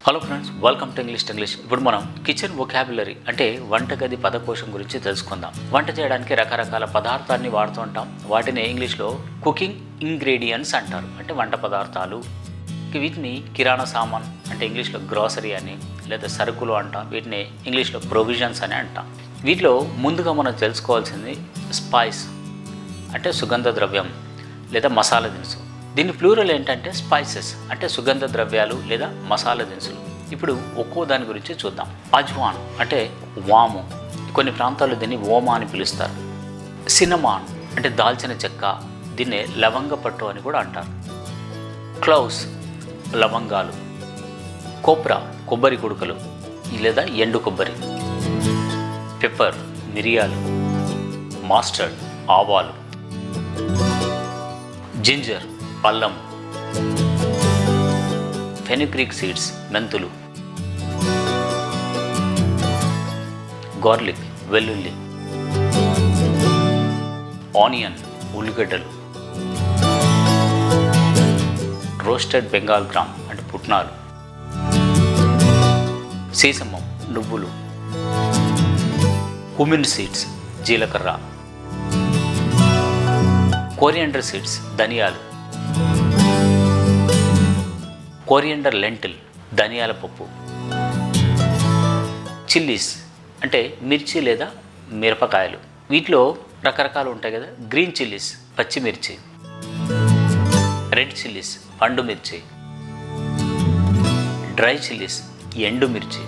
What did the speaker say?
Hello friends, welcome to English. ఇప్పుడు మనం kitchen vocabulary అంటే వంటగది పదకోశం గురించి తెలుసుకుందాం. వంట చేయడానికి రకరకాల పదార్థాన్ని వాడుతూ ఉంటాం. వాటిని ఇంగ్లీష్లో కుకింగ్ ఇంగ్రీడియంట్స్ అంటారు, అంటే వంట పదార్థాలు. వీటిని కిరాణా సామాన్ అంటే ఇంగ్లీష్లో గ్రాసరీ అని, లేదా సరుకులు అంటాం. వీటిని ఇంగ్లీష్లో ప్రొవిజన్స్ అని అంటాం. వీటిలో ముందుగా మనం తెలుసుకోవాల్సింది స్పైస్ అంటే సుగంధ ద్రవ్యం లేదా మసాలా దినుసు. దీని ప్లూరల్ ఏంటంటే స్పైసెస్ అంటే సుగంధ ద్రవ్యాలు లేదా మసాలా దినుసులు. ఇప్పుడు ఒక్కో దాని గురించి చూద్దాం. అజ్వాన్ అంటే వాము, కొన్ని ప్రాంతాల్లో దీన్ని ఓమా అని పిలుస్తారు. సినమాన్ అంటే దాల్చిన చెక్క, దీన్నే లవంగ పట్టు అని కూడా అంటారు. క్లౌస్ లవంగాలు. కోప్రా కొబ్బరి కుడుకలు లేదా ఎండు కొబ్బరి. పెప్పర్ మిరియాలు. మాస్టర్డ్ ఆవాలు. జింజర్ అల్లం. ఫెనుగ్రీక్ సీడ్స్ మెంతులు. గార్లిక్ వెల్లుల్లి. ఆనియన్ ఉల్లిగడ్డలు. రోస్టెడ్ బెంగాల్ గ్రామ్ అంటే పుట్నాలు. సీసమం నువ్వులు. కుమిన్ సీడ్స్ జీలకర్ర. కోరియండర్ సీడ్స్ ధనియాలు. కోరియండర్ లెంటిల్ ధనియాల పప్పు. చిల్లీస్ అంటే మిర్చి లేదా మిరపకాయలు. వీటిలో రకరకాలు ఉంటాయి కదా. గ్రీన్ చిల్లీస్ పచ్చిమిర్చి. రెడ్ చిల్లీస్ పండు మిర్చి. డ్రై చిల్లీస్ ఎండు మిర్చి.